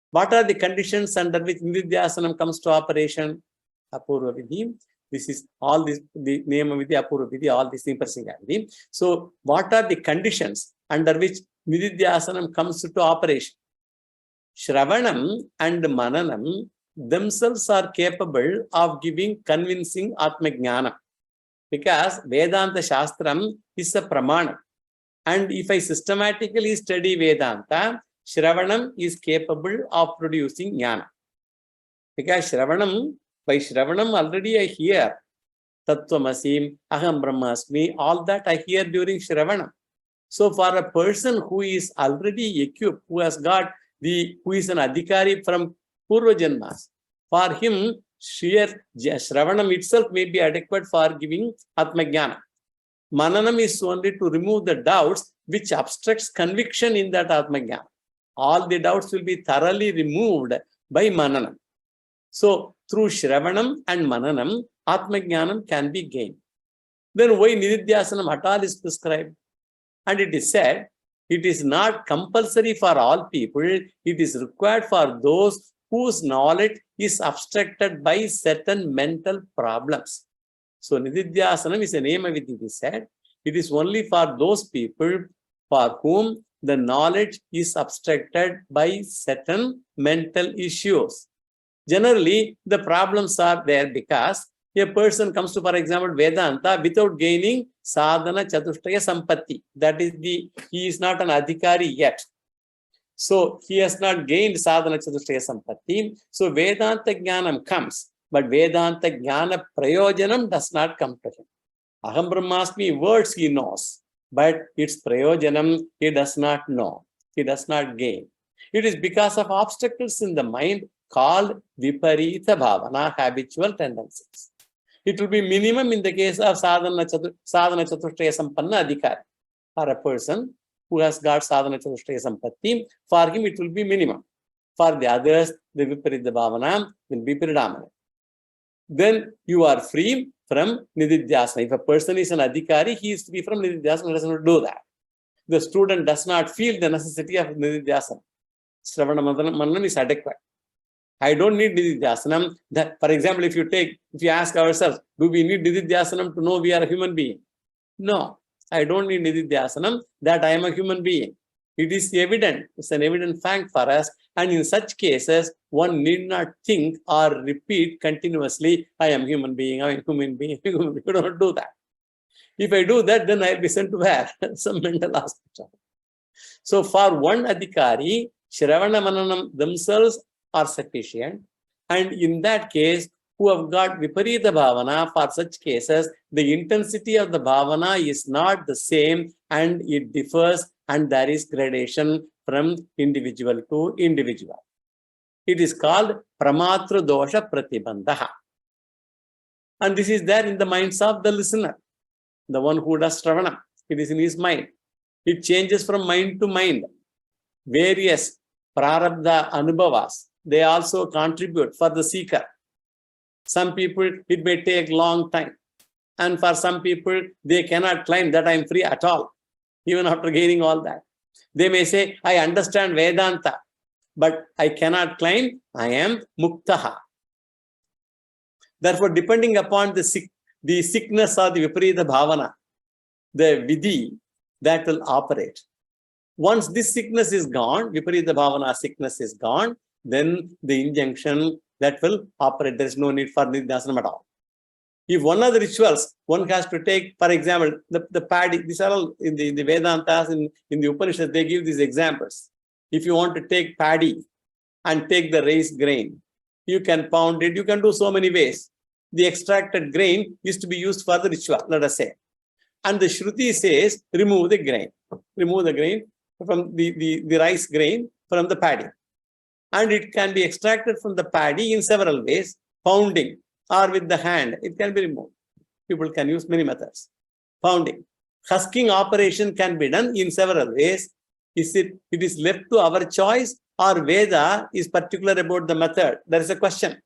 What are the conditions under which Nididhyasanam comes to operation? Apurva Vidhi. This is all this, the Niyama Vidhi, Apurva Vidhi, all these things. So, what are the conditions under which Nididhyasanam comes to operation? Shravanam and Mananam themselves are capable of giving convincing Atma Jnana, because Vedanta Shastram is a pramana. And if I systematically study Vedanta, Shravanam is capable of producing Jnana. Because by Shravanam already I hear Tattvamasi, Aham Brahmasmi, all that I hear during Shravanam. So for a person who is already equipped, who is an adhikari from Purva Janmas, for him, sheer Shravanam itself may be adequate for giving Atma Jnana. Mananam is only to remove the doubts which obstructs conviction in that Atma Jnana. All the doubts will be thoroughly removed by Mananam. So, through Shravanam and Mananam, Atma Jnanam can be gained. Then why Nididhyasanam at all is prescribed? And it is said, it is not compulsory for all people, it is required for those whose knowledge is obstructed by certain mental problems. So, Nididhyasanam is a Niyama Vidhi, it is said. It is only for those people for whom the knowledge is obstructed by certain mental issues. Generally, the problems are there because a person comes to, for example, Vedanta without gaining sadhana chatushtaya sampatti. That is he is not an adhikari yet. So, he has not gained sadhana chatushtaya sampatti. So, Vedanta jnanam comes, but Vedanta jnana prayojanam does not come to him. Aham Brahmasmi words he knows, but its prayojanam he does not know. He does not gain. It is because of obstacles in the mind called viparita bhavana, habitual tendencies. It will be minimum in the case of sadhana chatushtaya sampanna adhikari. For a person who has got sadhana chatushtaya sampatti, for him it will be minimum. For the others, the viparita bhavana will be predominant. Then you are free from Nididhyasana. If a person is an adhikari, he is free from Nididhyasana, he does not do that. The student does not feel the necessity of Nididhyasana. Shravana Mananam is adequate. I don't need Nididhyasanam. That, for example, if you ask ourselves, do we need Nididhyasanam to know we are a human being? No, I don't need Nididhyasanam that I am a human being. It is evident. It's an evident fact for us. And in such cases, one need not think or repeat continuously, I am human being, I am human being. You don't do that. If I do that, then I'll be sent to where? Some mental hospital. So for one adhikari, Shravana Mananam themselves are sufficient. And in that case, who have got Viparita Bhavana, for such cases, the intensity of the Bhavana is not the same and it differs, and there is gradation from individual to individual. It is called Pramatru Dosha Pratibandha. And this is there in the minds of the listener, the one who does Shravana. It is in his mind. It changes from mind to mind. Various prarabdha anubhavas, they also contribute for the seeker. Some people, it may take long time. And for some people, they cannot claim that I am free at all, even after gaining all that. They may say, I understand Vedanta, but I cannot claim I am muktaha. Therefore, depending upon the sickness or the viparita bhavana, the vidhi, that will operate. Once this sickness is gone, viparita bhavana sickness is gone, then the injunction that will operate. There is no need for nidhyasanam at all. If one of the rituals, one has to take, for example, the paddy, these are all in the Vedantas, in the Upanishads, they give these examples. If you want to take paddy and take the rice grain, you can pound it, you can do so many ways. The extracted grain is to be used for the ritual, let us say. And the Shruti says, remove the grain from the rice grain from the paddy. And it can be extracted from the paddy in several ways, pounding or with the hand, it can be removed. People can use many methods. Pounding. Husking operation can be done in several ways. It is left to our choice, or Veda is particular about the method? There is a question.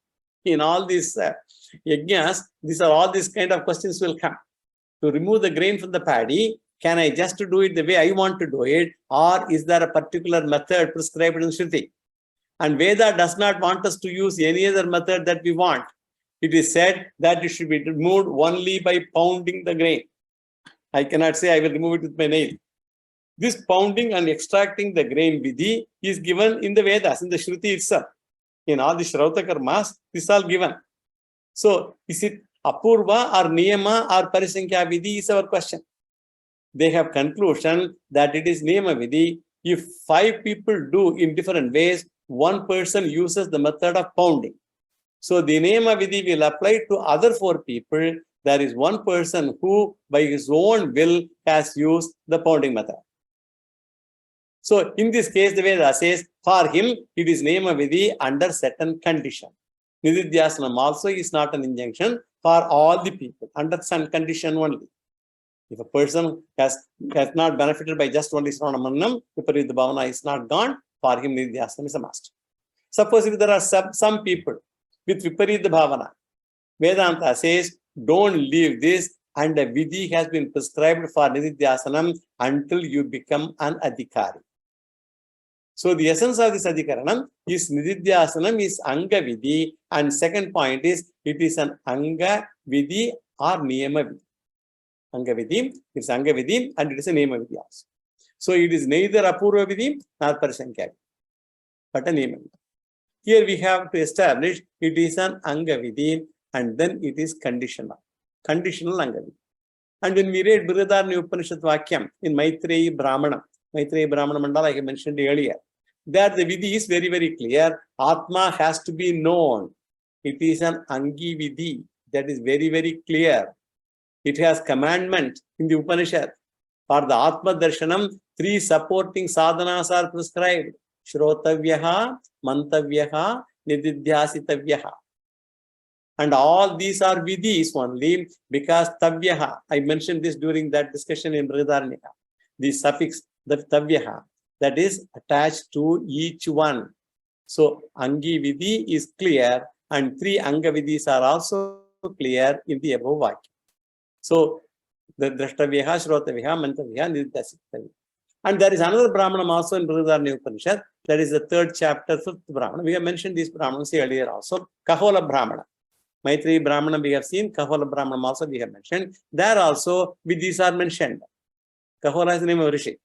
In all these yajnas, all these kind of questions will come. To remove the grain from the paddy, can I just do it the way I want to do it, or is there a particular method prescribed in Shruti? And Veda does not want us to use any other method that we want. It is said that it should be removed only by pounding the grain. I cannot say I will remove it with my nail. This pounding and extracting the grain vidhi is given in the Vedas, in the Shruti itself. In all the Shrauta karmas, this is all given. So, is it Apurva or Niyama or Parisankhya vidhi is our question. They have conclusion that it is Niyama vidhi. If 5 people do in different ways, one person uses the method of pounding. So the Niyama vidhi will apply to other 4 people. There is one person who, by his own will, has used the pounding method. So in this case, the Veda says, for him, it is Niyama vidhi under certain condition. Nididhyasanam also is not an injunction for all the people, under some condition only. If a person has not benefited by just only Sravanamanam, Viparita Bhavana is not gone, for him Nididhyasanam is a must. Suppose if there are some people with Viparita Bhavana, Vedanta says, don't leave this, and a vidhi has been prescribed for Nididhyasanam until you become an adhikari. So the essence of this adhikaranam is Nididhyasanam is Anga vidhi, and second point is it is an Anga vidhi or Niyama vidhi. Anga vidhi, it's Anga vidhi and it is a Niyama vidhi also. So it is neither Apurva vidhi nor Parisankhya vidhi, but a Niyama vidhi. Here we have to establish it is an Anga vidhi and then it is conditional. Conditional Anga vidhi. And when we read Brihadaranyaka Upanishad Vakyam in Maitreyi Brahmana Mandala I have mentioned earlier, that the vidhi is very, very clear. Atma has to be known. It is an Angi vidhi. That is very, very clear. It has commandment in the Upanishad. For the Atma Darshanam, 3 supporting sadhanas are prescribed. Shrotavyaha, Mantavyaha, Nididhyasitavyaha. And all these are vidhis only because Tavyaha, I mentioned this during that discussion in Brihadaranyaka. The suffix, the Tavyaha, that is attached to each one. So, Angi vidhi is clear and 3 Anga vidhis are also clear in the above Vakya. So, the Drashtavyaha, Shrotavyaha, Mantavyaha, Nididhyasitavyaha. And there is another Brahmanam also in Brihadaranyaka Upanishad. That is the 3rd chapter, 5th Brahmana. We have mentioned these Brahmanas earlier also. Kahola Brahmana. Maitreyi Brahmana we have seen. Kahola Brahmana also we have mentioned. There also vidhis are mentioned. Kahola is the name of Rishi.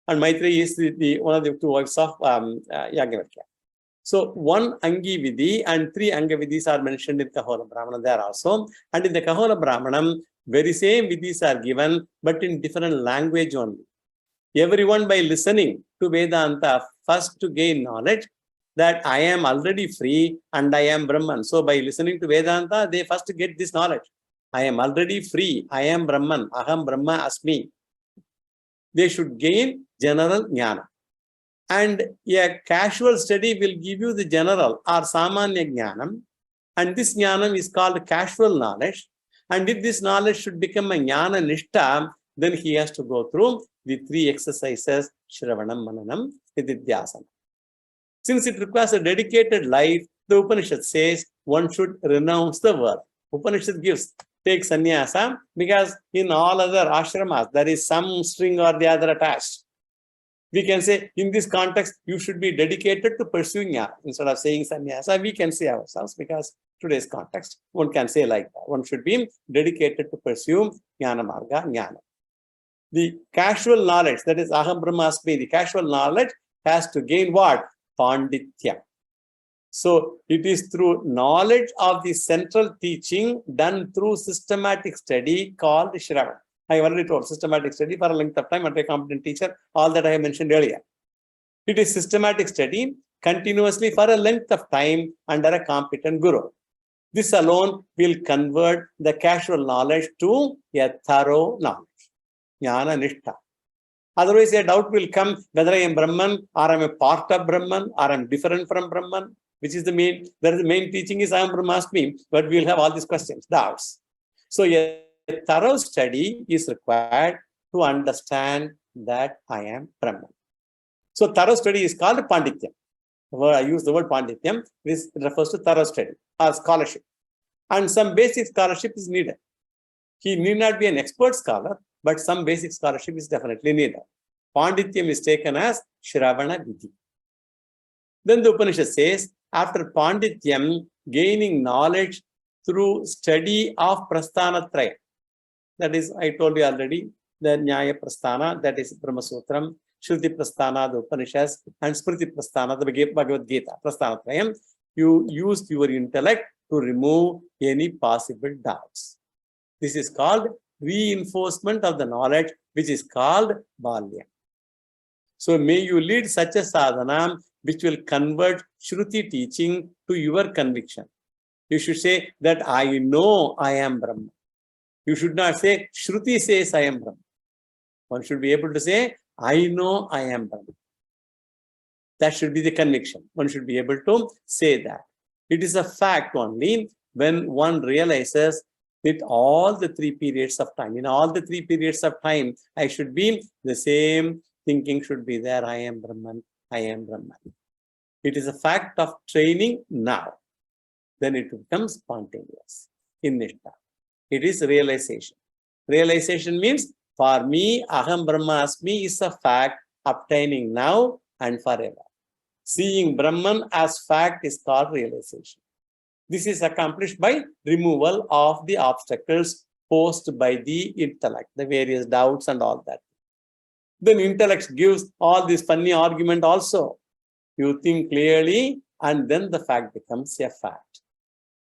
And Maitreyi is one of the two wives of Yagnavalkya. So one Angi Vidhi and 3 Anga Vidhis are mentioned in Kahola Brahmana there also. And in the Kahola Brahmanam, very same Vidhis are given, but in different language only. Everyone by listening to Vedanta first to gain knowledge that I am already free and I am Brahman. So by listening to Vedanta, they first get this knowledge. I am already free. I am Brahman. Aham Brahma Asmi. They should gain general jnana. And a casual study will give you the general or samanya jnanam. And this jnanam is called casual knowledge. And if this knowledge should become a jnana nishta, then he has to go through the 3 exercises, Shravanam, Mananam, Nididhyasana. Since it requires a dedicated life, the Upanishad says one should renounce the world. Upanishad gives, take sannyasa, because in all other ashramas, there is some string or the other attached. We can say, in this context, you should be dedicated to pursuing jnana. Instead of saying sannyasa, we can say ourselves, because today's context, one can say like that. One should be dedicated to pursue jnana marga, jnana. The casual knowledge, that is Aham Brahmasmi, the casual knowledge has to gain what? Panditya. So it is through knowledge of the central teaching done through systematic study called Shravan. I already told systematic study for a length of time under a competent teacher, all that I have mentioned earlier. It is systematic study continuously for a length of time under a competent guru. This alone will convert the casual knowledge to a thorough knowledge. Jnana Nishtha. Otherwise, a doubt will come whether I am Brahman or I am a part of Brahman or I am different from Brahman, which is the main teaching is I am Brahmasmi, but we will have all these questions, doubts. So a thorough study is required to understand that I am Brahman. So thorough study is called Pandityam. I use the word Pandityam. This refers to thorough study or scholarship. And some basic scholarship is needed. He need not be an expert scholar, but some basic scholarship is definitely needed. Pandityam is taken as Shravana Vidhi. Then the Upanishad says, after Pandityam, gaining knowledge through study of Prasthanatraya. That is, I told you already, the Nyaya Prasthana, that is Brahma Sutram, Shruti Prasthana, the Upanishads, and Smriti Prasthana, the Bhagavad Gita, Prasthanatrayam. You use your intellect to remove any possible doubts. This is called reinforcement of the knowledge, which is called Balya. So may you lead such a sadhana which will convert Shruti teaching to your conviction. You should say that I know I am Brahma. You should not say Shruti says I am Brahma. One should be able to say I know I am Brahma. That should be the conviction. One should be able to say that. It is a fact only when one realizes that all the 3 periods of time, in all the 3 periods of time, I should be the same thinking should be there. I am Brahman, I am Brahman. It is a fact of training now. Then it becomes spontaneous in Nishtha. It is realization. Realization means for me, Aham Brahmasmi is a fact obtaining now and forever. Seeing Brahman as fact is called realization. This is accomplished by removal of the obstacles posed by the intellect, the various doubts and all that. Then intellect gives all this funny argument also. You think clearly and then the fact becomes a fact.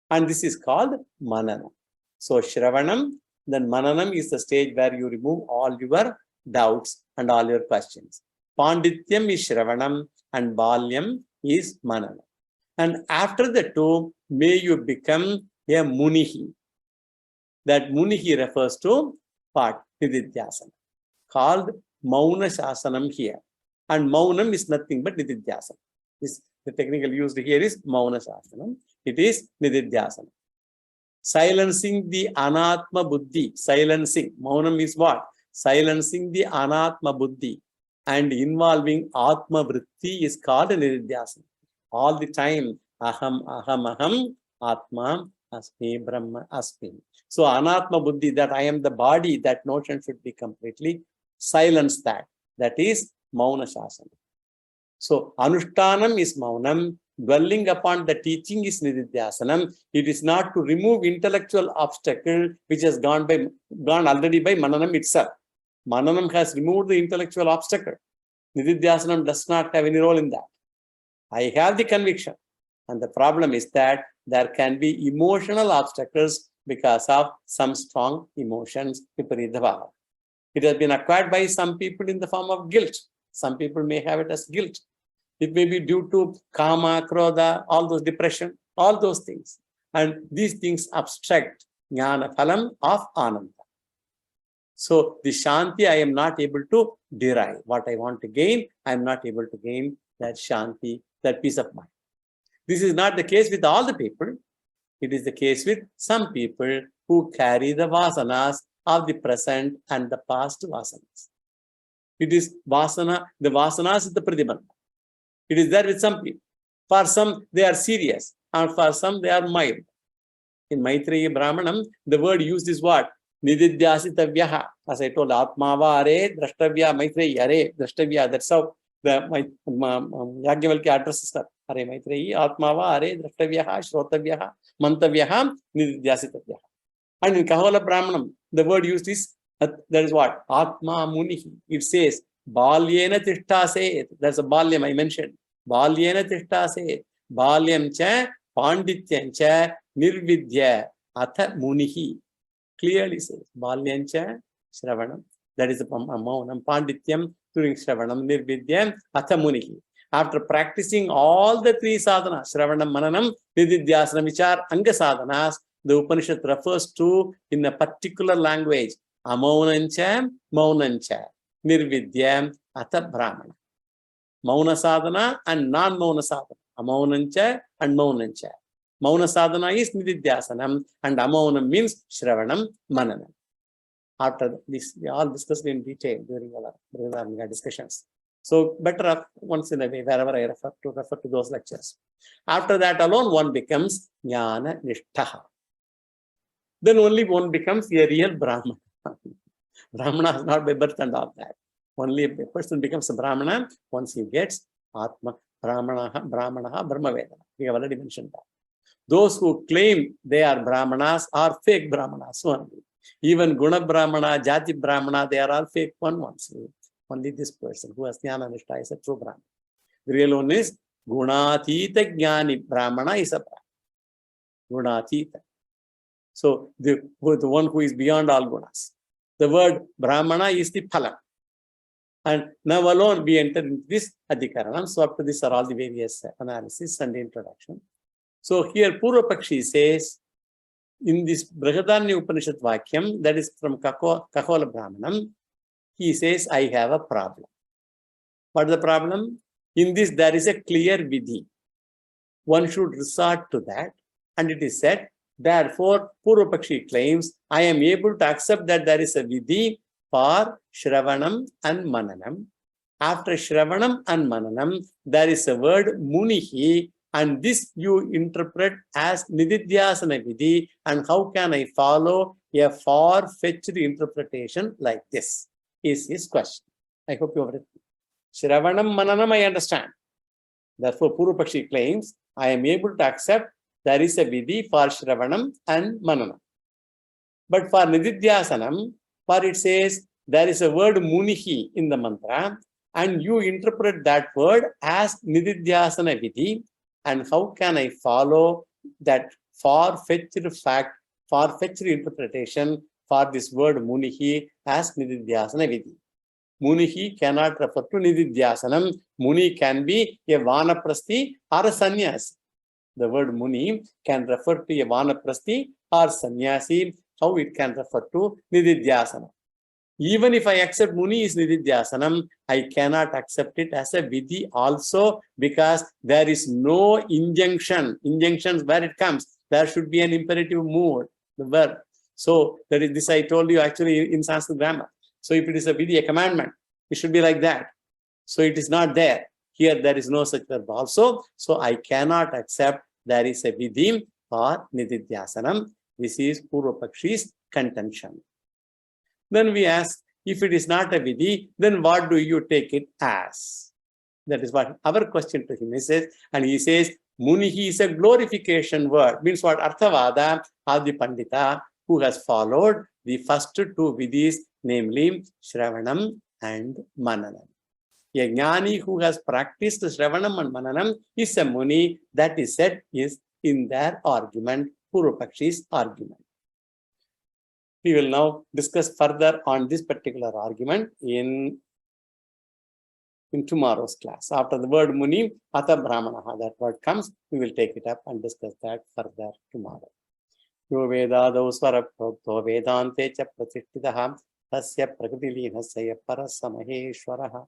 And this is called Mananam. So Shravanam, then Mananam is the stage where you remove all your doubts and all your questions. Pandityam is Shravanam and Balyam is Mananam. And after the 2, may you become a Munihi. That Munihi refers to part, Nididhyasana, called Mauna Shasanam here. And Maunam is nothing but Nididhyasana. The technical used here is Mauna Shasanam. It is Nididhyasana. Silencing the Anatma Buddhi. Silencing. Maunam is what? Silencing the Anatma Buddhi and involving Atma Vritti is called Nididhyasana. All the time, Aham, Aham, Aham, Atma, Asmi, Brahma, Asmi. So, Anatma Buddhi, that I am the body, that notion should be completely silenced. That is Mauna Shasana. So, Anushtanam is Maunam, dwelling upon the teaching is Nididhyasanam. It is not to remove intellectual obstacle which has gone already by Mananam itself. Mananam has removed the intellectual obstacle. Nididhyasanam does not have any role in that. I have the conviction. And the problem is that there can be emotional obstacles because of some strong emotions. It has been acquired by some people in the form of guilt. Some people may have it as guilt. It may be due to kama, krodha, all those depression, all those things. And these things obstruct jnana phalam of ananda. So the shanti I am not able to derive. What I want to gain, I am not able to gain that shanti, that peace of mind. This is not the case with all the people. It is the case with some people who carry the vasanas of the present and the past vasanas. It is vasana, the vasanas is the pratibandha. It is there with some people. For some, they are serious, and for some, they are mild. In Maitreya Brahmanam, the word used is what? Nididhyasitavyaha. As I told, Atmava are, Drashtavya, Maitreya are, Drashtavya. That's how the Yajnavalkya addresses her. Are Maitreya, Atmava are, Drashtavyaha, Shrotavyaha, Mantavyaha, Nididhyasitavyaha. And in Kahola Brahmanam, the word used is, that is what? Atma Munihi. It says, Balyena Tishtaseth. That's a Balyam I mentioned. Balyena Tishtaseth. Balyam cha, Pandityam cha, Nirvidya, Atha Munihi. Clearly says, Balyam cha, Shravanam. That is the Maunam. Pandityam during Shravanam, Nirvidya, Atha Munihi. After practicing all the three sadhanas, Shravanam, Mananam, Nididhyasanam, which are Anga sadhanas, the Upanishad refers to in a particular language, Amaunancha, Maunancha, Nirvidyam, Atha Brahmana. Mauna sadhana and non-Mauna sadhana. Amaunancha and Maunancha. Mauna sadhana is Nididhyasanam and Amaunam means Shravanam, Mananam. After this, we all discussed in detail during our discussions. So better off once in a way, wherever I refer to those lectures. After that alone, one becomes Jnana Nishtha. Then only one becomes a real Brahmana. Brahmana is not by birth and all that. Only a person becomes a Brahmana once he gets Atma, Brahmana, Brahma Vedana. We have already mentioned that. Those who claim they are Brahmanas are fake Brahmanas only. Even Guna Brahmana, Jati Brahmana, they are all fake ones. Only this person who has Jnana Nishtha is a true Brahmana. The real one is Gunatita Jnani Brahmana is a Brahmana. Gunatita. So the one who is beyond all gunas. The word Brahmana is the phala. And now alone we enter into this adhikaranam. So up to this are all the various analysis and introduction. So here Purva Pakshi says, in this Brihadanya Upanishad Vakyam, that is from Kahola Brahmanam, he says, I have a problem. What is the problem? In this there is a clear vidhi. One should resort to that. And it is said, therefore, Purva Pakshi claims, I am able to accept that there is a vidhi for Shravanam and Mananam. After Shravanam and Mananam, there is a word Munihi, and this you interpret as Nididhyasana vidhi. And how can I follow a far-fetched interpretation like this? Is his question. I hope you have read. Shravanam, Mananam, I understand. Therefore, Purva Pakshi claims, I am able to accept there is a vidhi for Shravanam and Mananam. But for Nididhyasanam, for it says there is a word Munihi in the mantra, and you interpret that word as Nididhyasana vidhi. And how can I follow that far-fetched fact, far-fetched interpretation for this word Munihi as Nididhyasana vidhi? Munihi cannot refer to Nididhyasanam. Muni can be a Vanaprasthi or a Sannyasi. The word Muni can refer to a Vanaprasthi or Sannyasi. How it can refer to Nididhyasana? Even if I accept Muni is Nididhyasanam, I cannot accept it as a vidhi also, because there is no injunction. Injunctions where it comes, there should be an imperative mood, the verb. So that is this I told you actually in Sanskrit grammar. So if it is a vidhi, a commandment, it should be like that. So it is not there. Here there is no such verb also. So I cannot accept there is a vidhi for Nididhyasanam. This is Purva Pakshi's contention. Then we ask, if it is not a vidhi, then what do you take it as? That is what our question to him is. And he says, Munihi is a glorification word. Means what? Arthavada of the Pandita who has followed the first two vidhis, namely Shravanam and Mananam. A jnani who has practiced Shravanam and Mananam is a Muni. That is said is in their argument, Purvapakshi's argument. We will now discuss further on this particular argument in tomorrow's class. After the word Muni, Atha Brahmanaha, that word comes, we will take it up and discuss that further tomorrow. Yo Vedadau Swaraprodho Vedante cha Pratishthitaha Tasya Prakritilihasya Parasamaheshwaraha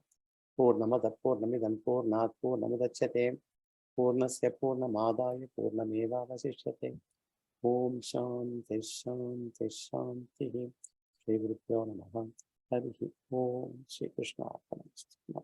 Purnamada Purnamidam Purnat Purnamidachyate Purnasya Purnamadaya Purnameva Vasishyate Om Shanti Shanti Shanti Shri Gurubhyo Namaha Harihi Om Shri Krishna Arpanam.